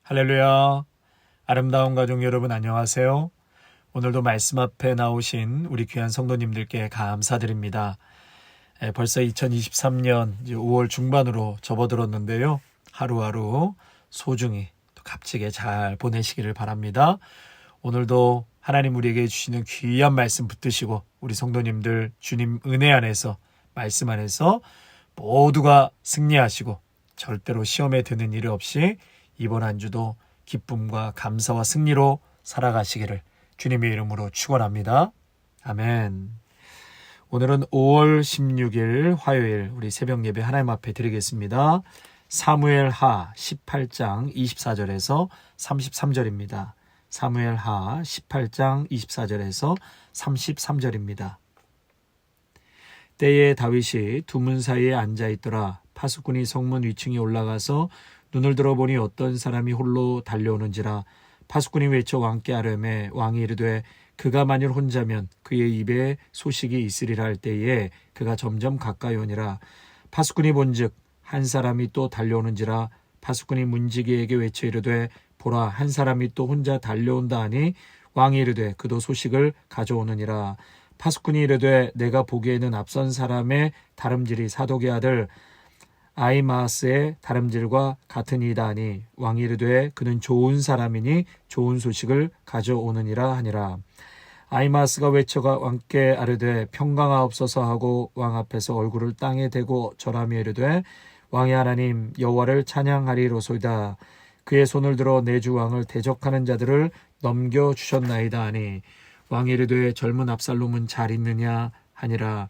할렐루야. 아름다운 가족 여러분 안녕하세요. 오늘도 말씀 앞에 나오신 우리 귀한 성도님들께 감사드립니다. 벌써 2023년 5월 중반으로 접어들었는데요. 하루하루 소중히 또 값지게 잘 보내시기를 바랍니다. 오늘도 하나님 우리에게 주시는 귀한 말씀 붙드시고 우리 성도님들 주님 은혜 안에서 말씀 안에서 모두가 승리하시고 절대로 시험에 드는 일 없이 이번 한 주도 기쁨과 감사와 승리로 살아가시기를 주님의 이름으로 축원합니다. 아멘. 오늘은 5월 16일 화요일 우리 새벽 예배 하나님 앞에 드리겠습니다. 사무엘하 18장 24절에서 33절입니다. 사무엘하 18장 24절에서 33절입니다. 때에 다윗이 두문 사이에 앉아있더라. 파수꾼이 성문 위층에 올라가서 눈을 들어보니 어떤 사람이 홀로 달려오는지라. 파수꾼이 외쳐 왕께 아뢰매 왕이 이르되 그가 만일 혼자면 그의 입에 소식이 있으리라 할 때에 그가 점점 가까이 오니라. 파수꾼이 본즉 한 사람이 또 달려오는지라. 파수꾼이 문지기에게 외쳐 이르되 보라 한 사람이 또 혼자 달려온다 하니 왕이 이르되 그도 소식을 가져오느니라. 파수꾼이 이르되 내가 보기에는 앞선 사람의 다름질이 사독의 아들 아히마아스의 다름질과 같으니이다 하니 왕이 이르되 그는 좋은 사람이니 좋은 소식을 가져오느니라 하니라. 아히마아스가 외쳐가 왕께 아뢰되 평강하옵소서 하고 왕 앞에서 얼굴을 땅에 대고 절하며 이르되 왕의 하나님 여호와를 찬양하리로소이다. 그의 손을 들어 내 주 왕을 대적하는 자들을 넘겨주셨나이다 하니 왕이 이르되 젊은 압살롬은 잘 있느냐 하니라.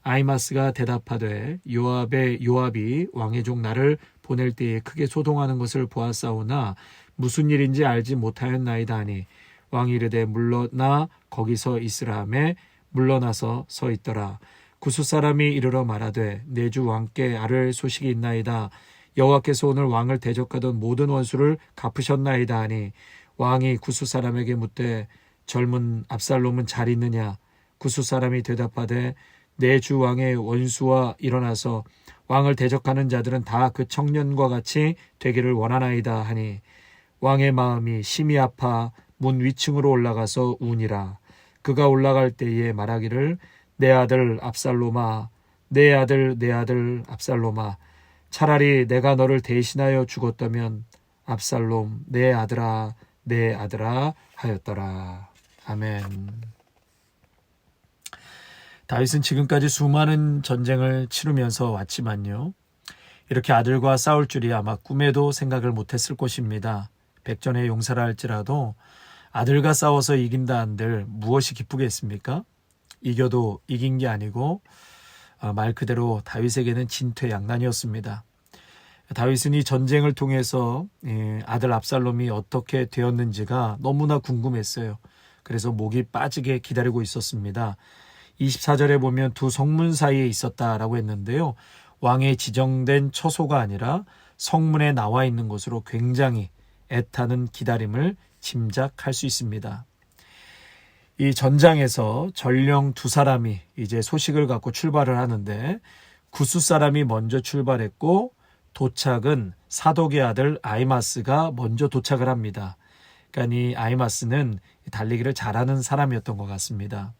아히마스가 대답하되 요압이 왕의 종 나를 보낼 때에 크게 소동하는 것을 보았사오나 무슨 일인지 알지 못하였나이다 하니 왕이 이르되 물러나 거기서 있으라 하매 물러나서 서 있더라. 구스 사람이 이르러 말하되 내 주 왕께 아를 소식이 있나이다. 여호와께서 오늘 왕을 대적하던 모든 원수를 갚으셨나이다 하니 왕이 구스 사람에게 묻되 젊은 압살롬은 잘 있느냐. 구스 사람이 대답하되 내 주 왕의 원수와 일어나서 왕을 대적하는 자들은 다 그 청년과 같이 되기를 원하나이다 하니 왕의 마음이 심히 아파 문 위층으로 올라가서 우니라. 그가 올라갈 때에 말하기를 내 아들 압살롬아 내 아들 압살롬아 차라리 내가 너를 대신하여 죽었다면 압살롬 내 아들아 하였더라. 아멘. 다윗은 지금까지 수많은 전쟁을 치르면서 왔지만요. 이렇게 아들과 싸울 줄이 아마 꿈에도 생각을 못했을 것입니다. 백전의 용사라 할지라도 아들과 싸워서 이긴다 한들 무엇이 기쁘겠습니까? 이겨도 이긴 게 아니고 말 그대로 다윗에게는 진퇴양난이었습니다. 다윗은 이 전쟁을 통해서 아들 압살롬이 어떻게 되었는지가 너무나 궁금했어요. 그래서 목이 빠지게 기다리고 있었습니다. 24절에 보면 두 성문 사이에 있었다라고 했는데요. 왕의 지정된 처소가 아니라 성문에 나와 있는 곳으로 굉장히 애타는 기다림을 짐작할 수 있습니다. 이 전장에서 전령 두 사람이 이제 소식을 갖고 출발을 하는데 구스 사람이 먼저 출발했고 도착은 사독의 아들 아히마스가 먼저 도착을 합니다. 그러니까 이 아히마스는 달리기를 잘하는 사람이었던 것 같습니다.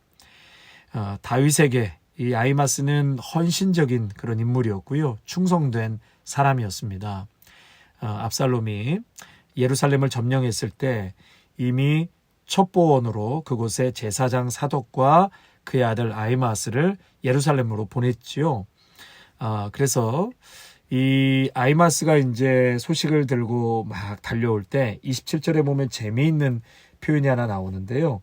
다윗에게 이 아히마스는 헌신적인 그런 인물이었고요. 충성된 사람이었습니다. 압살롬이 예루살렘을 점령했을 때 이미 첩보원으로 그곳에 제사장 사독과 그의 아들 아히마스를 예루살렘으로 보냈지요. 그래서 이 아히마스가 이제 소식을 들고 막 달려올 때 27절에 보면 재미있는 표현이 하나 나오는데요.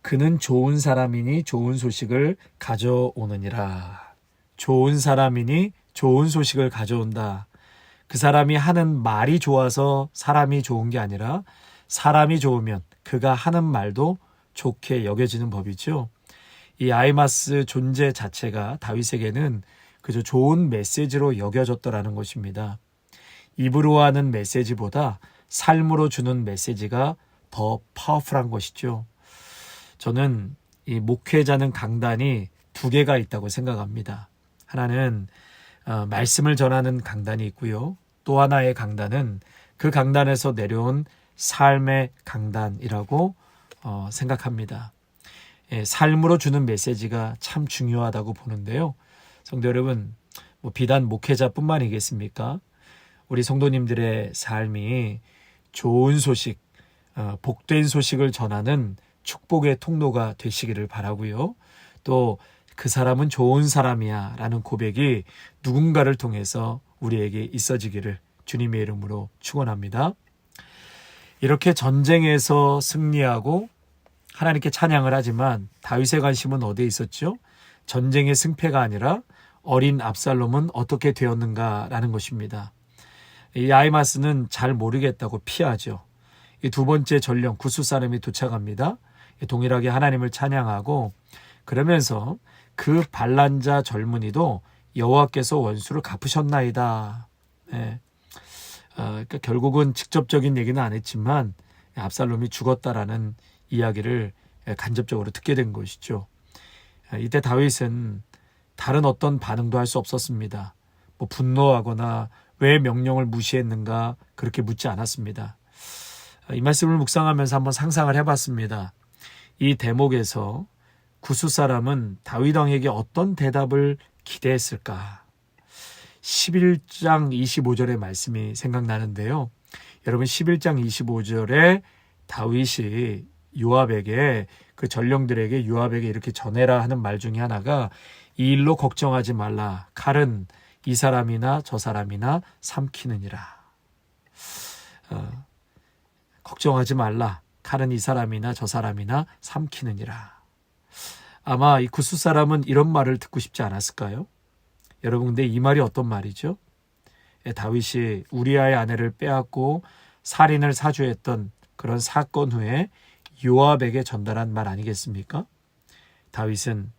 그는 좋은 사람이니 좋은 소식을 가져오느니라. 좋은 사람이니 좋은 소식을 가져온다. 그 사람이 하는 말이 좋아서 사람이 좋은 게 아니라 사람이 좋으면 그가 하는 말도 좋게 여겨지는 법이죠. 이 아히마스 존재 자체가 다윗에게는 그저 좋은 메시지로 여겨졌더라는 것입니다. 입으로 하는 메시지보다 삶으로 주는 메시지가 더 파워풀한 것이죠. 저는 이 목회자는 강단이 두 개가 있다고 생각합니다. 하나는 말씀을 전하는 강단이 있고요. 또 하나의 강단은 그 강단에서 내려온 삶의 강단이라고 생각합니다. 삶으로 주는 메시지가 참 중요하다고 보는데요. 성도 여러분, 비단 목회자뿐만이겠습니까? 우리 성도님들의 삶이 좋은 소식, 복된 소식을 전하는 축복의 통로가 되시기를 바라고요. 또 그 사람은 좋은 사람이야 라는 고백이 누군가를 통해서 우리에게 있어지기를 주님의 이름으로 축원합니다. 이렇게 전쟁에서 승리하고 하나님께 찬양을 하지만 다윗의 관심은 어디에 있었죠? 전쟁의 승패가 아니라 어린 압살롬은 어떻게 되었는가라는 것입니다. 이 아히마스는 잘 모르겠다고 피하죠. 이 두 번째 전령 구스 사람이 도착합니다. 동일하게 하나님을 찬양하고 그러면서 그 반란자 젊은이도 여호와께서 원수를 갚으셨나이다. 그러니까 결국은 직접적인 얘기는 안 했지만 압살롬이 죽었다라는 이야기를 간접적으로 듣게 된 것이죠. 이때 다윗은 다른 어떤 반응도 할 수 없었습니다. 분노하거나 왜 명령을 무시했는가 그렇게 묻지 않았습니다. 이 말씀을 묵상하면서 한번 상상을 해봤습니다. 이 대목에서 구스 사람은 다윗 왕에게 어떤 대답을 기대했을까? 11장 25절의 말씀이 생각나는데요. 여러분 11장 25절에 다윗이 요압에게 그 전령들에게 요압에게 이렇게 전해라 하는 말 중에 하나가 이 일로 걱정하지 말라. 칼은 이 사람이나 저 사람이나 삼키느니라. 걱정하지 말라. 칼은 이 사람이나 저 사람이나 삼키느니라. 아마 이 구스 사람은 이런 말을 듣고 싶지 않았을까요? 여러분 근데 이 말이 어떤 말이죠? 다윗이 우리아의 아내를 빼앗고 살인을 사주했던 그런 사건 후에 요압에게 전달한 말 아니겠습니까? 다윗은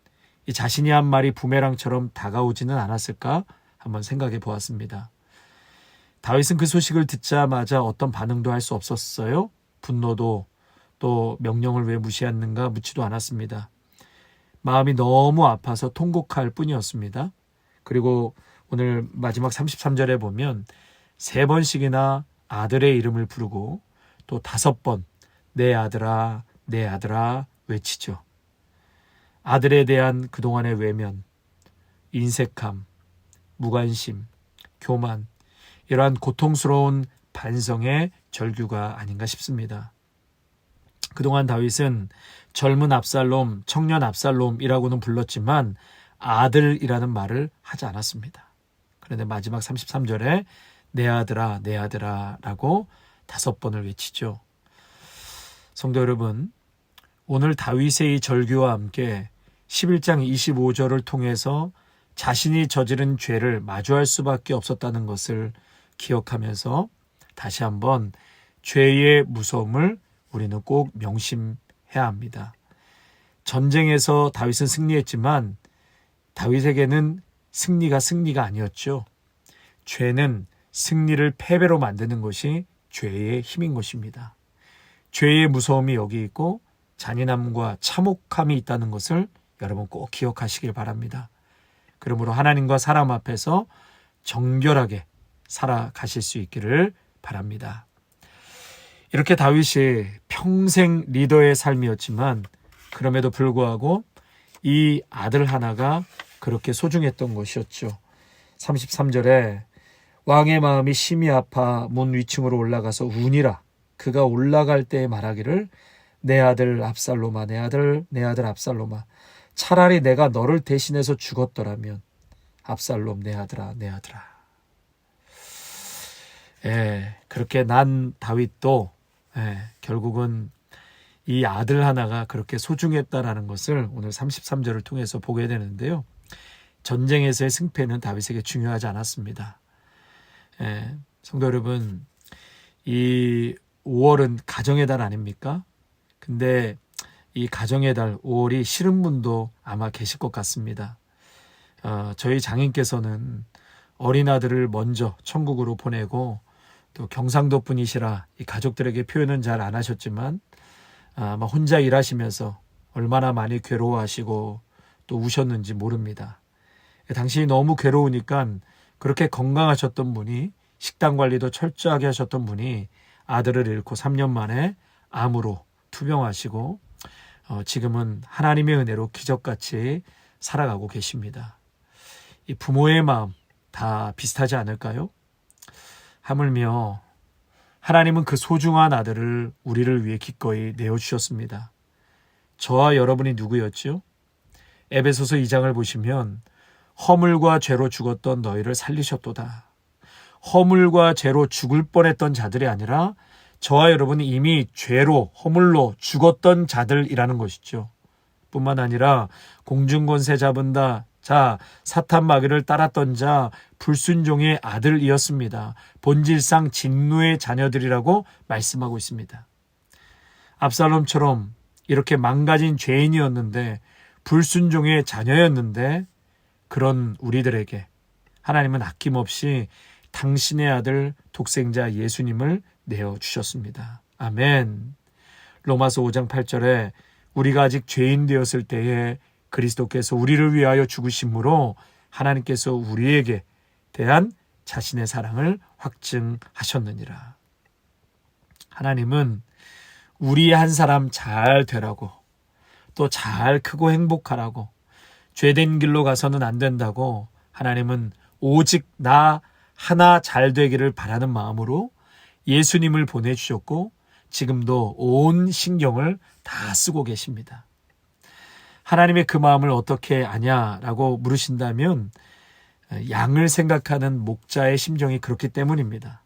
이 자신이 한 말이 부메랑처럼 다가오지는 않았을까 한번 생각해 보았습니다. 다윗은 그 소식을 듣자마자 어떤 반응도 할 수 없었어요. 분노도 또 명령을 왜 무시했는가 묻지도 않았습니다. 마음이 너무 아파서 통곡할 뿐이었습니다. 그리고 오늘 마지막 33절에 보면 3번씩이나 아들의 이름을 부르고 또 5번 내 아들아 내 아들아 외치죠. 아들에 대한 그동안의 외면, 인색함, 무관심, 교만 이러한 고통스러운 반성의 절규가 아닌가 싶습니다. 그동안 다윗은 젊은 압살롬, 청년 압살롬이라고는 불렀지만 아들이라는 말을 하지 않았습니다. 그런데 마지막 33절에 내 아들아 내 아들아 라고 5번을 외치죠. 성도 여러분, 오늘 다윗의 이 절규와 함께 11장 25절을 통해서 자신이 저지른 죄를 마주할 수밖에 없었다는 것을 기억하면서 다시 한번 죄의 무서움을 우리는 꼭 명심해야 합니다. 전쟁에서 다윗은 승리했지만 다윗에게는 승리가 아니었죠. 죄는 승리를 패배로 만드는 것이 죄의 힘인 것입니다. 죄의 무서움이 여기 있고 잔인함과 참혹함이 있다는 것을 여러분 꼭 기억하시길 바랍니다. 그러므로 하나님과 사람 앞에서 정결하게 살아가실 수 있기를 바랍니다. 이렇게 다윗이 평생 리더의 삶이었지만 그럼에도 불구하고 이 아들 하나가 그렇게 소중했던 것이었죠. 33절에 왕의 마음이 심히 아파 문 위층으로 올라가서 우니라. 그가 올라갈 때 말하기를 내 아들 압살롬아 내 아들 압살롬아 차라리 내가 너를 대신해서 죽었더라면 압살롬 내 아들아 내 아들아. 그렇게 난 다윗도 결국은 이 아들 하나가 그렇게 소중했다라는 것을 오늘 33절을 통해서 보게 되는데요. 전쟁에서의 승패는 다윗에게 중요하지 않았습니다. 성도 여러분, 이 5월은 가정의 달 아닙니까? 근데 이 가정의 달 5월이 싫은 분도 아마 계실 것 같습니다. 저희 장인께서는 어린 아들을 먼저 천국으로 보내고 또 경상도 분이시라 이 가족들에게 표현은 잘 안 하셨지만 아마 혼자 일하시면서 얼마나 많이 괴로워하시고 또 우셨는지 모릅니다. 당신이 너무 괴로우니까 그렇게 건강하셨던 분이 식단 관리도 철저하게 하셨던 분이 아들을 잃고 3년 만에 암으로 투병하시고 지금은 하나님의 은혜로 기적같이 살아가고 계십니다. 이 부모의 마음 다 비슷하지 않을까요? 하물며 하나님은 그 소중한 아들을 우리를 위해 기꺼이 내어주셨습니다. 저와 여러분이 누구였죠? 에베소서 2장을 보시면 허물과 죄로 죽었던 너희를 살리셨도다. 허물과 죄로 죽을 뻔했던 자들이 아니라 저와 여러분이 이미 죄로 허물로 죽었던 자들이라는 것이죠. 뿐만 아니라 공중권세 잡은 자, 사탄 마귀를 따랐던 자, 불순종의 아들이었습니다. 본질상 진노의 자녀들이라고 말씀하고 있습니다. 압살롬처럼 이렇게 망가진 죄인이었는데 불순종의 자녀였는데 그런 우리들에게 하나님은 아낌없이 당신의 아들 독생자 예수님을 내어주셨습니다. 아멘. 로마서 5장 8절에 우리가 아직 죄인 되었을 때에 그리스도께서 우리를 위하여 죽으심으로 하나님께서 우리에게 대한 자신의 사랑을 확증하셨느니라. 하나님은 우리 한 사람 잘 되라고 또 잘 크고 행복하라고 죄된 길로 가서는 안 된다고 하나님은 오직 나 하나 잘 되기를 바라는 마음으로 예수님을 보내주셨고 지금도 온 신경을 다 쓰고 계십니다. 하나님의 그 마음을 어떻게 아냐라고 물으신다면 양을 생각하는 목자의 심정이 그렇기 때문입니다.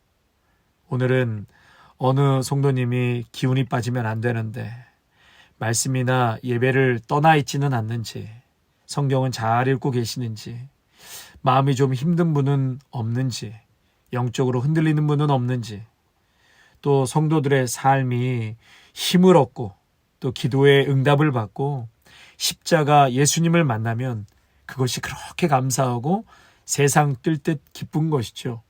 오늘은 어느 성도님이 기운이 빠지면 안 되는데 말씀이나 예배를 떠나 있지는 않는지 성경은 잘 읽고 계시는지 마음이 좀 힘든 분은 없는지 영적으로 흔들리는 분은 없는지 또 성도들의 삶이 힘을 얻고 또 기도의 응답을 받고 십자가 예수님을 만나면 그것이 그렇게 감사하고 세상 뜰 듯 기쁜 것이죠.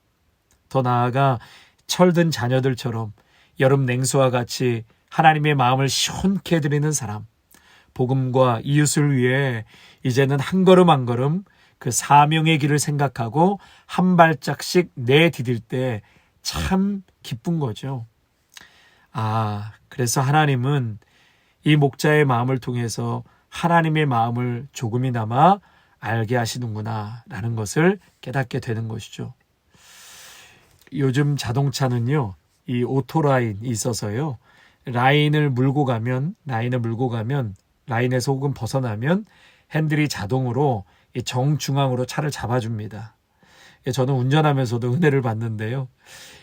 더 나아가 철든 자녀들처럼 여름 냉수와 같이 하나님의 마음을 시원케 해드리는 사람, 복음과 이웃을 위해 이제는 한 걸음 한 걸음 그 사명의 길을 생각하고 한 발짝씩 내디딜 때 참 기쁜 거죠. 그래서 하나님은 이 목자의 마음을 통해서 하나님의 마음을 조금이나마 알게 하시는구나 라는 것을 깨닫게 되는 것이죠. 요즘 자동차는요, 이 오토라인이 있어서요, 라인을 물고 가면 라인에서 혹은 벗어나면 핸들이 자동으로 정중앙으로 차를 잡아줍니다. 저는 운전하면서도 은혜를 받는데요.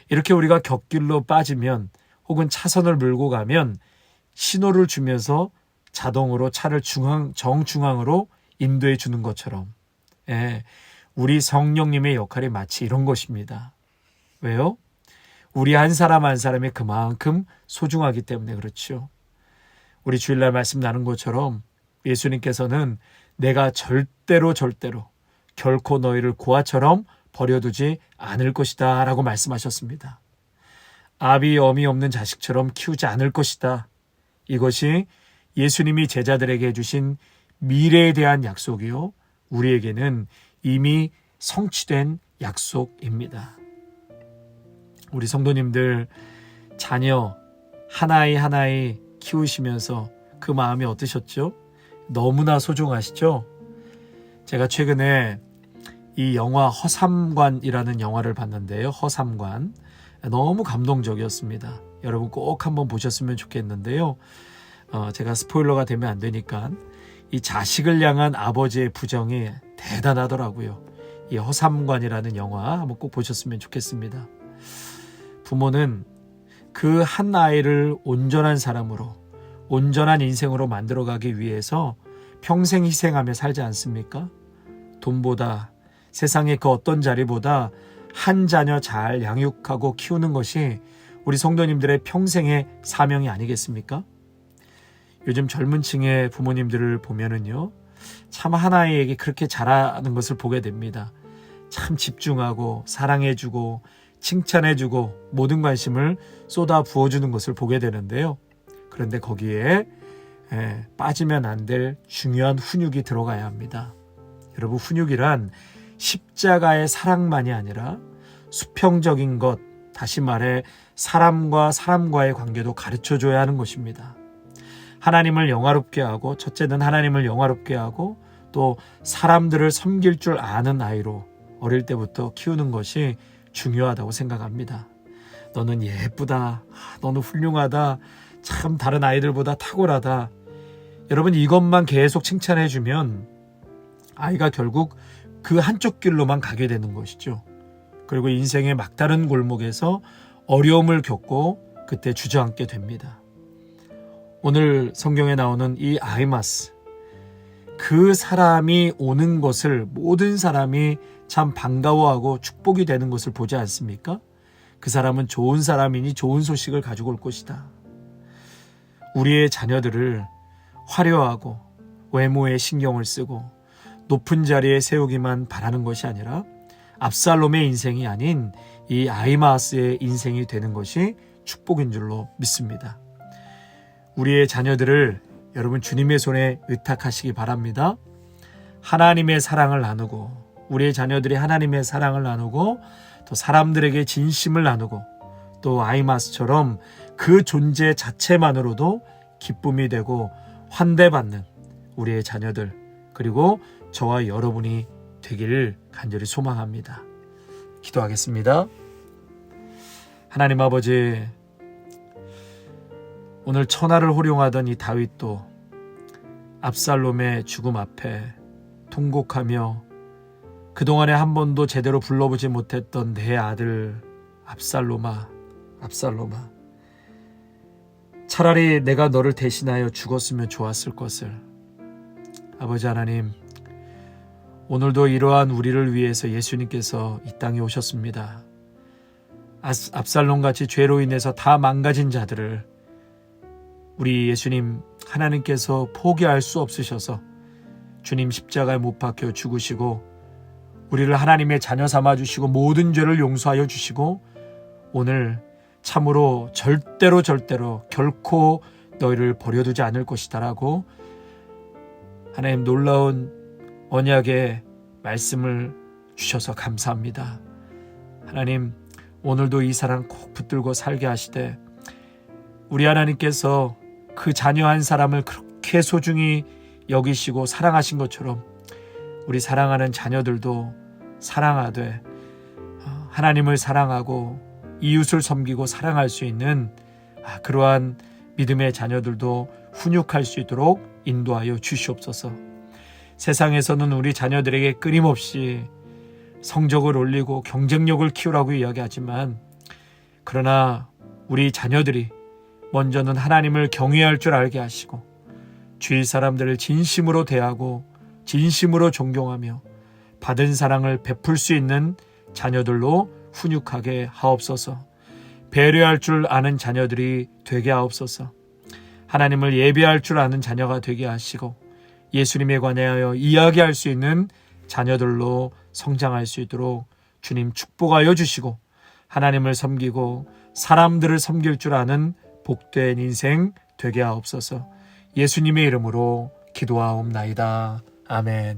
이렇게 우리가 곁길로 빠지면 혹은 차선을 물고 가면 신호를 주면서 자동으로 차를 정중앙으로 인도해 주는 것처럼 우리 성령님의 역할이 마치 이런 것입니다. 왜요? 우리 한 사람 한 사람이 그만큼 소중하기 때문에 그렇죠. 우리 주일날 말씀 나눈 것처럼 예수님께서는 내가 절대로 결코 너희를 고아처럼 버려두지 않을 것이다 라고 말씀하셨습니다. 아비 어미 없는 자식처럼 키우지 않을 것이다. 이것이 예수님이 제자들에게 해주신 미래에 대한 약속이요, 우리에게는 이미 성취된 약속입니다. 우리 성도님들 자녀 하나이 키우시면서 그 마음이 어떠셨죠? 너무나 소중하시죠? 제가 최근에 이 영화 허삼관이라는 영화를 봤는데요. 허삼관. 너무 감동적이었습니다. 여러분 꼭 한번 보셨으면 좋겠는데요. 제가 스포일러가 되면 안 되니까 이 자식을 향한 아버지의 부정이 대단하더라고요. 이 허삼관이라는 영화 한번 꼭 보셨으면 좋겠습니다. 부모는 그 한 아이를 온전한 사람으로, 온전한 인생으로 만들어가기 위해서 평생 희생하며 살지 않습니까? 돈보다, 세상의 그 어떤 자리보다 한 자녀 잘 양육하고 키우는 것이 우리 성도님들의 평생의 사명이 아니겠습니까? 요즘 젊은 층의 부모님들을 보면은요, 참 한 아이에게 그렇게 잘하는 것을 보게 됩니다. 참 집중하고 사랑해주고 칭찬해주고 모든 관심을 쏟아 부어주는 것을 보게 되는데요. 그런데 거기에 빠지면 안 될 중요한 훈육이 들어가야 합니다. 여러분, 훈육이란 십자가의 사랑만이 아니라 수평적인 것, 다시 말해 사람과 사람과의 관계도 가르쳐줘야 하는 것입니다. 하나님을 영화롭게 하고, 첫째는 하나님을 영화롭게 하고 또 사람들을 섬길 줄 아는 아이로 어릴 때부터 키우는 것이 중요하다고 생각합니다. 너는 예쁘다, 너는 훌륭하다, 참 다른 아이들보다 탁월하다. 여러분, 이것만 계속 칭찬해주면 아이가 결국 그 한쪽 길로만 가게 되는 것이죠. 그리고 인생의 막다른 골목에서 어려움을 겪고 그때 주저앉게 됩니다. 오늘 성경에 나오는 이 아이마스, 그 사람이 오는 것을 모든 사람이 참 반가워하고 축복이 되는 것을 보지 않습니까? 그 사람은 좋은 사람이니 좋은 소식을 가지고 올 것이다. 우리의 자녀들을 화려하고 외모에 신경을 쓰고 높은 자리에 세우기만 바라는 것이 아니라 압살롬의 인생이 아닌 이 아히마아스의 인생이 되는 것이 축복인 줄로 믿습니다. 우리의 자녀들을 여러분 주님의 손에 의탁하시기 바랍니다. 하나님의 사랑을 나누고, 우리의 자녀들이 하나님의 사랑을 나누고 또 사람들에게 진심을 나누고 또 아히마아스처럼 그 존재 자체만으로도 기쁨이 되고 환대받는 우리의 자녀들, 그리고 저와 여러분이 되기를 간절히 소망합니다. 기도하겠습니다. 하나님 아버지, 오늘 천하를 호령하던 이 다윗도 압살롬의 죽음 앞에 통곡하며 그동안에 한 번도 제대로 불러보지 못했던 내 아들 압살롬아, 압살롬아, 차라리 내가 너를 대신하여 죽었으면 좋았을 것을. 아버지 하나님, 오늘도 이러한 우리를 위해서 예수님께서 이 땅에 오셨습니다. 압살롬같이 죄로 인해서 다 망가진 자들을 우리 예수님 하나님께서 포기할 수 없으셔서 주님 십자가에 못 박혀 죽으시고 우리를 하나님의 자녀 삼아주시고 모든 죄를 용서하여 주시고 오늘 참으로 절대로 결코 너희를 버려두지 않을 것이다 라고 하나님 놀라운 언약의 말씀을 주셔서 감사합니다. 하나님, 오늘도 이 사랑 꼭 붙들고 살게 하시되 우리 하나님께서 그 자녀 한 사람을 그렇게 소중히 여기시고 사랑하신 것처럼 우리 사랑하는 자녀들도 사랑하되 하나님을 사랑하고 이웃을 섬기고 사랑할 수 있는 그러한 믿음의 자녀들도 훈육할 수 있도록 인도하여 주시옵소서. 세상에서는 우리 자녀들에게 끊임없이 성적을 올리고 경쟁력을 키우라고 이야기하지만, 그러나 우리 자녀들이 먼저는 하나님을 경외할 줄 알게 하시고 주위 사람들을 진심으로 대하고 진심으로 존경하며 받은 사랑을 베풀 수 있는 자녀들로 훈육하게 하옵소서. 배려할 줄 아는 자녀들이 되게 하옵소서. 하나님을 예배할 줄 아는 자녀가 되게 하시고 예수님에 관하여 이야기할 수 있는 자녀들로 성장할 수 있도록 주님 축복하여 주시고 하나님을 섬기고 사람들을 섬길 줄 아는 복된 인생 되게 하옵소서. 예수님의 이름으로 기도하옵나이다. 아멘.